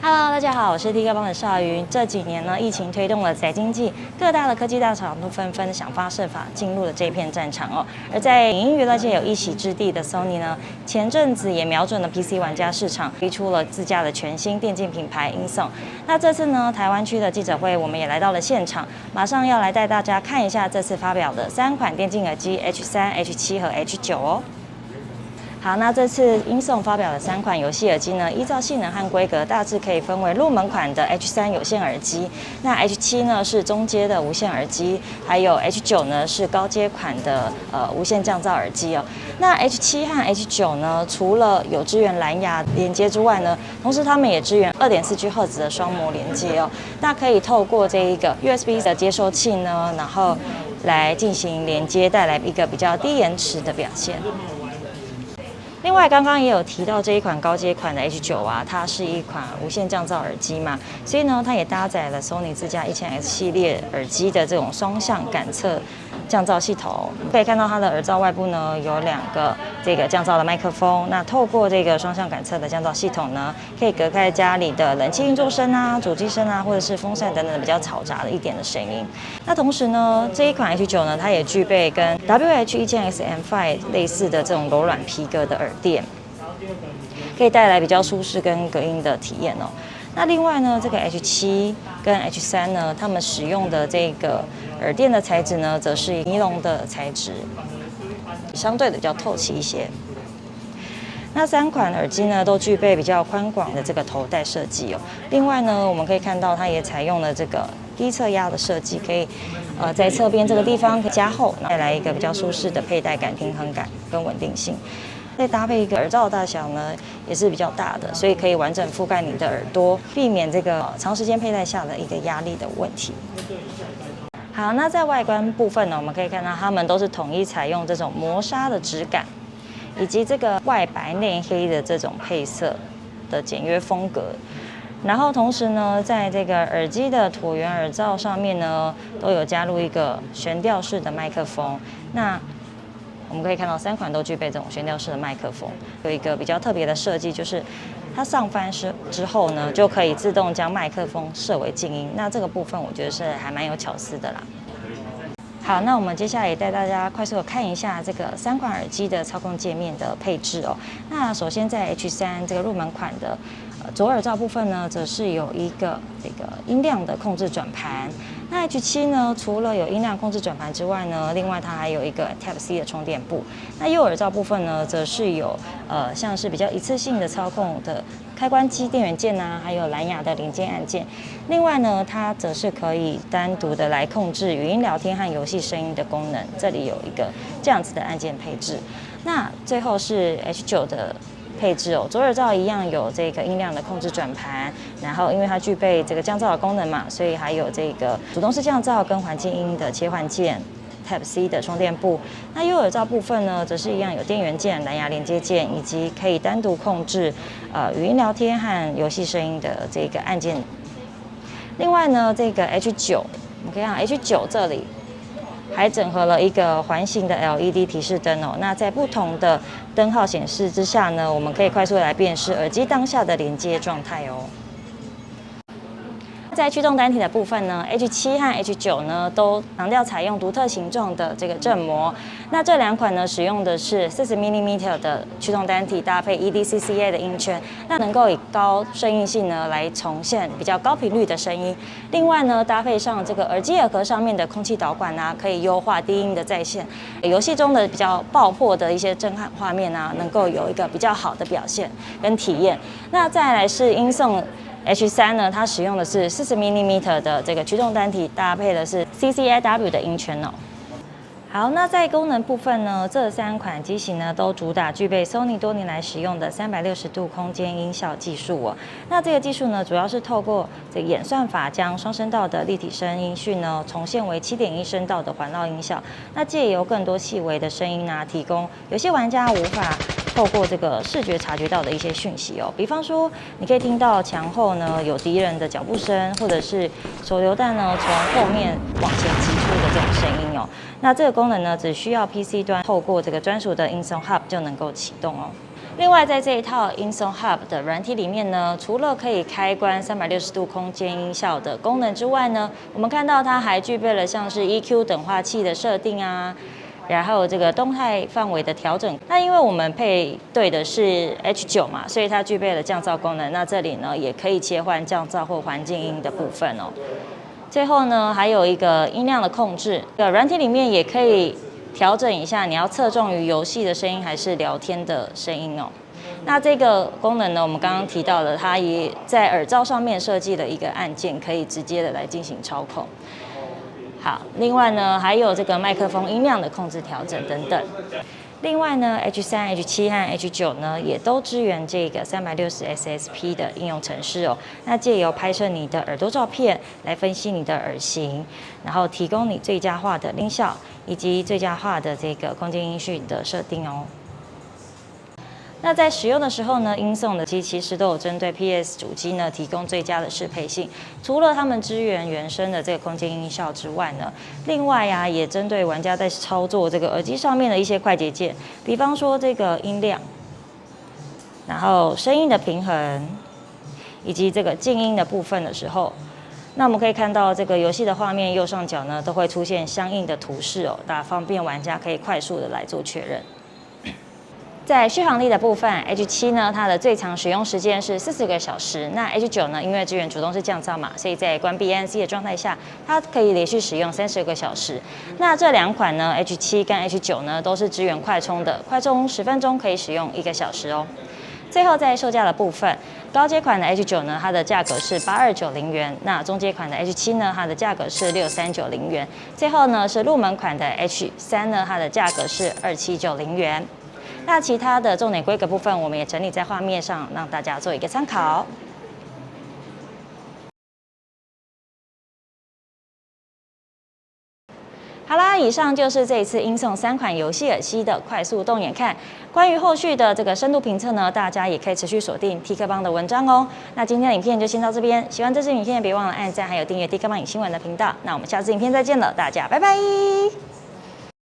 Hello，大家好，我是 T 哥帮的邵云。这几年呢，疫情推动了宅经济，各大的科技大厂都纷纷想方设法进入了这片战场哦。而在影音娱乐界有一席之地的 Sony 呢，前阵子也瞄准了 PC 玩家市场，推出了自家的全新电竞品牌 INSONG。那这次呢，台湾区的记者会我们也来到了现场，马上要来带大家看一下这次发表的3款电竞耳机 H3、H7和 H9哦。好，那这次INSONG发表的3款游戏耳机呢，依照性能和规格大致可以分为入门款的 H3 有线耳机，那 H7呢是中阶的无线耳机，还有 H9呢是高阶款的无线降噪耳机哦。那 H7 和 H9呢，除了有支援蓝牙连接之外呢，同时它们也支援2.4G 赫兹的双模连接哦。那可以透过这一个 USB 的接收器呢，然后来进行连接，带来一个比较低延迟的表现。另外，刚刚也有提到这一款高阶款的 H9啊，它是一款无线降噪耳机嘛，所以呢，它也搭载了 Sony 自家1000S 系列耳机的这种双向感测降噪系统。可以看到它的耳罩外部呢有2个这个降噪的麦克风，那透过这个双向感测的降噪系统呢，可以隔开家里的冷气运作声啊、主机声啊，或者是风扇等等比较嘈杂的一点的声音。那同时呢，这一款 H9呢，它也具备跟 WH-1000X M5 类似的这种柔软皮革的耳垫，可以带来比较舒适跟隔音的体验哦。那另外呢，这个 H7跟 H3呢，它们使用的这个耳垫的材质呢，则是尼龙的材质，相对的比较透气一些。那3款耳机呢，都具备比较宽广的这个头戴设计哦。另外呢，我们可以看到它也采用了这个低侧压的设计，可以在侧边这个地方加厚，带来一个比较舒适的佩戴感、平衡感跟稳定性。再搭配一个耳罩的大小呢，也是比较大的，所以可以完整覆盖你的耳朵，避免这个长时间佩戴下的一个压力的问题。好，那在外观部分呢，我们可以看到它们都是统一采用这种磨砂的质感，以及这个外白内黑的这种配色的简约风格。然后同时呢，在这个耳机的椭圆耳罩上面呢，都有加入一个悬吊式的麦克风。那我们可以看到3款都具备这种悬吊式的麦克风，有一个比较特别的设计，就是它上翻之后呢，就可以自动将麦克风设为静音。那这个部分我觉得是还蛮有巧思的啦。好，那我们接下来也带大家快速的看一下这个3款耳机的操控界面的配置哦。那首先在 H3 这个入门款的左耳罩部分呢，则是有一个这个音量的控制转盘。那 H7 呢，除了有音量控制转盘之外呢，另外它还有一个 Type-C 的充电部。那右耳罩部分呢，则是有像是比较一次性的操控的开关机电源键啊，还有蓝牙的连接按键。另外呢，它则是可以单独的来控制语音聊天和游戏声音的功能，这里有一个这样子的按键配置。那最后是 H9 的配置哦，左耳罩一样有这个音量的控制转盘，然后因为它具备这个降噪的功能嘛，所以还有这个主动式降噪跟环境音的切换键。Type-C 的充电部，那右耳罩部分呢，则是一样有电源键、蓝牙连接键，以及可以单独控制语音聊天和游戏声音的这个按键。另外呢，这个 H9， 我们可以看 H9 这里还整合了一个环形的 LED 提示灯哦。那在不同的灯号显示之下呢，我们可以快速来辨识耳机当下的连接状态哦。在驱动单体的部分呢 ，H7 和 H9 呢都强调采用独特形状的这个振膜。那这2款呢使用的是40mm 的驱动单体，搭配 EDCCA 的音圈，那能够以高顺应性呢来重现比较高频率的声音。另外呢，搭配上这个耳机耳壳上面的空气导管啊，可以优化低音的在线。游戏中的比较爆破的一些震撼画面啊，能够有一个比较好的表现跟体验。那再来是INSONG H3 呢，它使用的是40mm 的这个驱动单体，搭配的是 CCAW 的音圈哦。好，那在功能部分呢，这3款机型呢都主打具备 Sony 多年来使用的360度空间音效技术哦。那这个技术呢，主要是透过这个演算法将双声道的立体声音讯呢重现为7.1声道的环绕音效。那借由更多细微的声音啊，提供有些玩家无法透过这个视觉察觉到的一些讯息哦。比方说，你可以听到墙后呢有敌人的脚步声，或者是手榴弹呢从后面往前击出的这种声音哦。那这个功能呢，只需要 PC 端透过这个专属的 INSONG Hub 就能够启动哦。另外，在这一套 InSong Hub 的软体里面呢，除了可以开关360度空间音效的功能之外呢，我们看到它还具备了像是 EQ 等化器的设定啊，然后这个动态范围的调整。那因为我们配对的是 H9嘛，所以它具备了降噪功能。那这里呢，也可以切换降噪或环境音的部分哦。最后呢，还有一个音量的控制，软体里面也可以调整一下，你要侧重于游戏的声音还是聊天的声音哦。那这个功能呢，我们刚刚提到了，它也在耳罩上面设计了一个按键，可以直接的来进行操控。好，另外呢，还有这个麦克风音量的控制调整等等。另外呢 ，H3、H7 和 H9 呢，也都支援这个360 SSP 的应用程式哦。那借由拍摄你的耳朵照片，来分析你的耳型，然后提供你最佳化的音效以及最佳化的这个空间音讯的设定哦。那在使用的时候呢，音送的机其实都有针对 PS 主机呢提供最佳的适配性。除了他们支援原生的这个空间音效之外呢，另外呀也针对玩家在操作这个耳机上面的一些快捷键，比方说这个音量，然后声音的平衡，以及这个静音的部分的时候。那我们可以看到，这个游戏的画面右上角呢，都会出现相应的图示哦，那方便玩家可以快速的来做确认。在续航力的部分 ，H7 呢，它的最长使用时间是40个小时。那 H9 呢，因为支援主动式降噪嘛，所以在关闭 ANC 的状态下，它可以连续使用30个小时。那这两款呢 ，H7 跟 H9 呢，都是支援快充的，快充10分钟可以使用1个小时哦。最后在售价的部分，高阶款的 H9 呢，它的价格是8290元；那中阶款的 H7 呢，它的价格是6390元；最后呢是入门款的 H3 呢，它的价格是2790元。那其他的重点规格部分，我们也整理在画面上，让大家做一个参考。好啦，以上就是这一次音送3款游戏耳机的快速动眼看。关于后续的这个深度评测呢，大家也可以持续锁定 T 科邦的文章哦。那今天的影片就先到这边，喜欢这支影片别忘了按赞，还有订阅 T 科邦影新闻的频道。那我们下次影片再见了，大家拜拜。